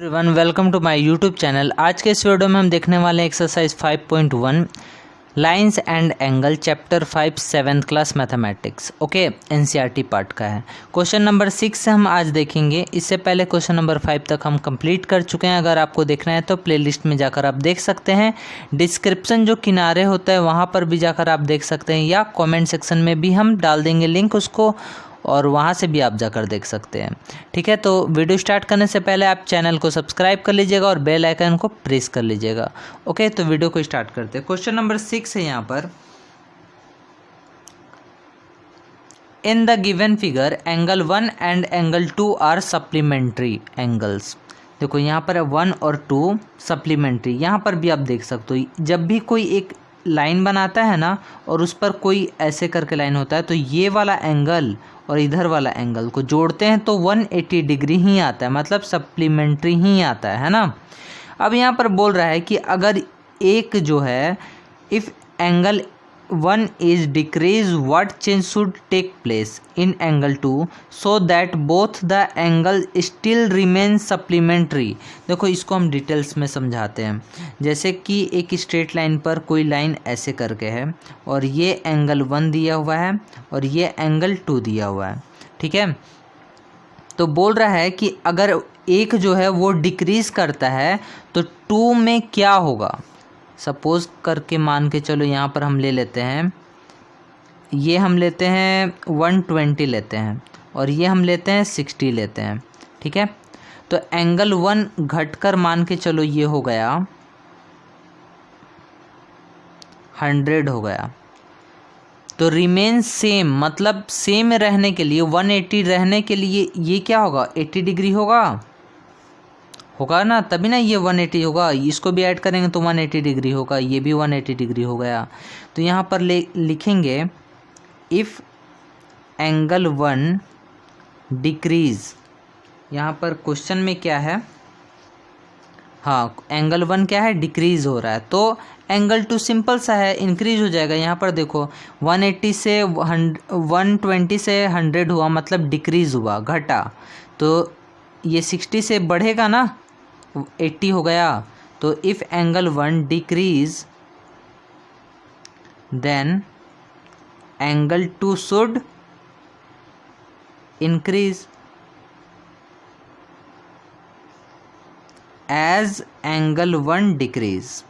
Everyone welcome to my YouTube channel. आज के इस वीडियो में हम देखने वाले हैं exercise 5.1 lines and angle chapter 5 7th class mathematics. Okay, NCERT part का है। क्वेश्चन नंबर 6 से हम आज देखेंगे। इससे पहले क्वेश्चन नंबर 5 तक हम कंप्लीट कर चुके हैं। अगर आपको देखना है तो प्लेलिस्ट में जाकर आप देख सकते हैं। डिस्क्रिप्शन जो किनारे होता है वहाँ पर भी जाकर आप देख सकते हैं, या कॉमेंट सेक्शन में भी हम डाल देंगे लिंक उसको, और वहाँ से भी आप जाकर देख सकते हैं। ठीक है, तो वीडियो स्टार्ट करने से पहले आप चैनल को सब्सक्राइब कर लीजिएगा और बेल आइकन को प्रेस कर लीजिएगा। ओके, तो वीडियो को स्टार्ट करते हैं। क्वेश्चन नंबर 6 है यहाँ पर। In the given figure angle 1 and angle 2 are supplementary angles. देखो यहाँ पर है 1 और 2 सप्लीमेंट्री। यहाँ पर भी आप देख सकते हो, जब भी कोई एक लाइन बनाता है ना और उस पर कोई ऐसे करके लाइन होता है, तो ये वाला एंगल और इधर वाला एंगल को जोड़ते हैं तो 180 डिग्री ही आता है, मतलब सप्लीमेंट्री ही आता है ना। अब यहाँ पर बोल रहा है कि अगर एक जो है, if angle 1 is decreases what change should take place in angle 2 so that both the angle still remain supplementary. देखो इसको हम डिटेल्स में समझाते हैं। जैसे कि एक स्ट्रेट लाइन पर कोई लाइन ऐसे करके है और ये एंगल 1 दिया हुआ है और ये एंगल 2 दिया हुआ है। ठीक है, तो बोल रहा है कि अगर एक जो है वो डिक्रीज करता है तो 2 में क्या होगा। सपोज करके मान के चलो, यहाँ पर हम ले लेते हैं, ये हम लेते हैं 120 लेते हैं और ये हम लेते हैं 60 लेते हैं। ठीक है, तो एंगल 1 घटकर मान के चलो ये हो गया 100 हो गया। तो रिमेन सेम, मतलब सेम रहने के लिए 180 रहने के लिए ये क्या होगा, 80 डिग्री होगा ना, तभी ना ये 180 होगा। इसको भी ऐड करेंगे तो 180 डिग्री होगा, ये भी 180 डिग्री हो गया। तो यहाँ पर लिखेंगे इफ़ एंगल 1 डिक्रीज। यहाँ पर क्वेश्चन में क्या है, हाँ एंगल 1 क्या है, डिक्रीज हो रहा है, तो एंगल 2 सिंपल सा है, इंक्रीज हो जाएगा। यहाँ पर देखो 180 से 120 से 100 हुआ, मतलब डिक्रीज हुआ, घटा। तो ये 60 से बढ़ेगा ना, 80 हो गया। तो if angle 1 decreases then angle 2 should increase as angle 1 decreases.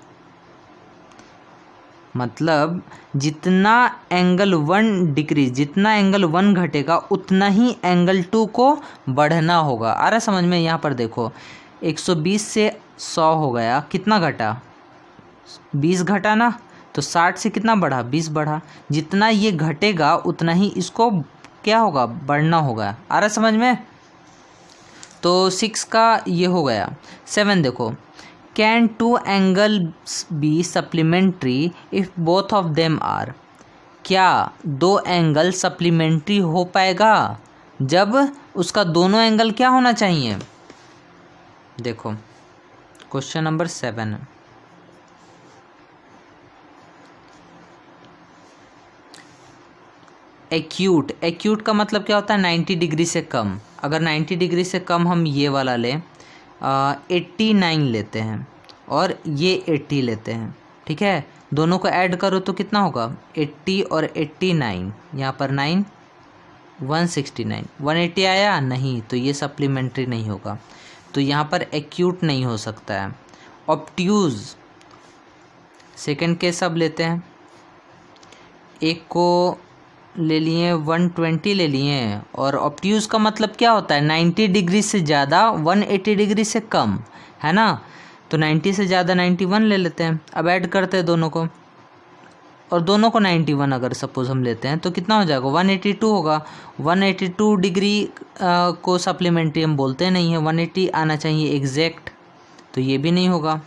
मतलब जितना एंगल 1 डिक्रीज, जितना एंगल 1 घटेगा उतना ही एंगल 2 को बढ़ना होगा। आ रहा समझ में। यहाँ पर देखो 120 से 100 हो गया, कितना घटा, 20 घटा ना, तो 60 से कितना बढ़ा, 20 बढ़ा। जितना ये घटेगा उतना ही इसको क्या होगा, बढ़ना होगा। आ रहा समझ में। तो 6 का ये हो गया। 7 देखो, can 2 angles be supplementary if both of them are. क्या 2 एंगल सप्लीमेंट्री हो पाएगा जब उसका दोनों एंगल क्या होना चाहिए। देखो क्वेश्चन नंबर 7, एक्यूट का मतलब क्या होता है, 90 डिग्री से कम। अगर 90 डिग्री से कम हम ये वाला लें, 89 लेते हैं और ये 80 लेते हैं। ठीक है, दोनों को ऐड करो तो कितना होगा, 80 और 89, यहाँ पर 9 169, 180 आया नहीं, तो ये सप्लीमेंट्री नहीं होगा। तो यहाँ पर एक्यूट नहीं हो सकता है। ऑब्ट्यूज, सेकंड केस अब लेते हैं। एक को ले लिए 120 ले लिए, और ऑब्ट्यूज का मतलब क्या होता है, 90 डिग्री से ज़्यादा 180 डिग्री से कम, है ना। तो 90 से ज़्यादा 91 ले लेते हैं। अब ऐड करते हैं दोनों को, और दोनों को 91 अगर सपोज हम लेते हैं तो कितना हो जाएगा, 182 होगा। 182 डिग्री को सप्लीमेंट्री हम बोलते नहीं हैं, 180 आना चाहिए एग्जैक्ट, तो ये भी नहीं होगा,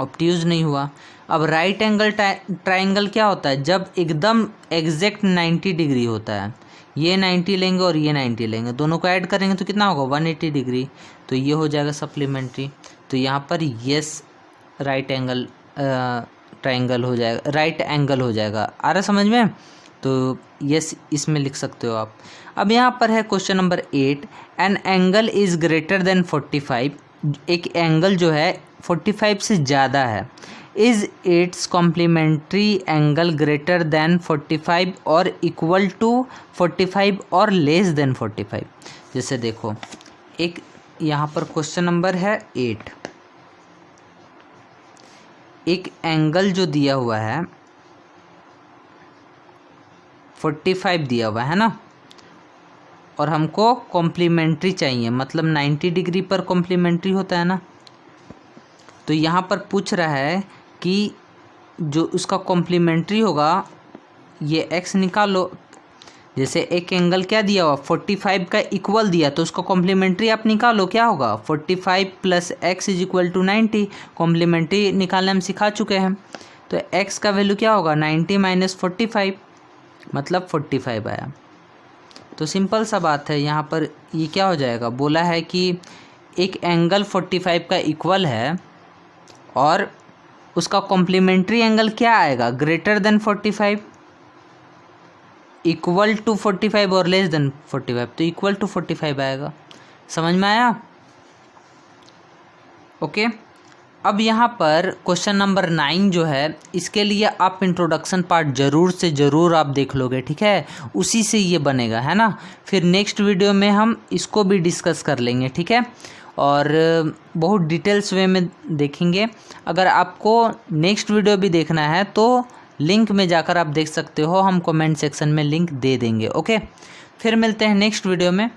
ऑब्ट्यूज नहीं हुआ। अब राइट एंगल ट्राइंगल क्या होता है, जब एकदम एग्जैक्ट 90 डिग्री होता है। ये 90 लेंगे और ये 90 लेंगे, दोनों को ऐड करेंगे तो कितना होगा, 180 डिग्री, तो ये हो जाएगा सप्लीमेंट्री। तो यहाँ पर यस राइट एंगल ट्राइंगल हो जाएगा, राइट एंगल हो जाएगा। आ रहा समझ में। तो यस इसमें लिख सकते हो आप। अब यहाँ पर है question number 8, an angle is greater than 45 एक एंगल जो है 45 से ज़्यादा है, is its complementary angle greater than 45 और इक्वल टू 45 और लेस देन 45। जैसे देखो एक यहाँ पर क्वेश्चन नंबर है 8, एक एंगल जो दिया हुआ है 45 दिया हुआ है ना, और हमको कॉम्प्लीमेंट्री चाहिए, मतलब 90 डिग्री पर कॉम्प्लीमेंट्री होता है ना। तो यहाँ पर पूछ रहा है कि जो उसका कॉम्प्लीमेंट्री होगा ये x निकालो। जैसे एक एंगल क्या दिया हुआ 45 का इक्वल दिया, तो उसका कॉम्प्लीमेंट्री आप निकालो, क्या होगा 45 plus x is equal to 90। Complementary निकालना हम सिखा चुके हैं। तो x का वैल्यू क्या होगा 90 माइनस 45, मतलब 45 आया। तो सिंपल सा बात है, यहाँ पर ये क्या हो जाएगा, बोला है कि एक एंगल 45 का इक्वल है और उसका कॉम्प्लीमेंट्री एंगल क्या आएगा ग्रेटर देन 45, इक्वल टू 45 और लेस देन 45, तो इक्वल टू 45 आएगा। समझ में आया? ओके। अब यहाँ पर क्वेश्चन नंबर 9 जो है, इसके लिए आप इंट्रोडक्शन पार्ट ज़रूर से ज़रूर आप देख लोगे, ठीक है, उसी से ये बनेगा, है ना। फिर नेक्स्ट वीडियो में हम इसको भी डिस्कस कर लेंगे, ठीक है, और बहुत डिटेल्स वे में देखेंगे। अगर आपको नेक्स्ट वीडियो भी देखना है तो लिंक में जाकर आप देख सकते हो, हम कमेंट सेक्शन में लिंक दे देंगे। ओके, फिर मिलते हैं नेक्स्ट वीडियो में।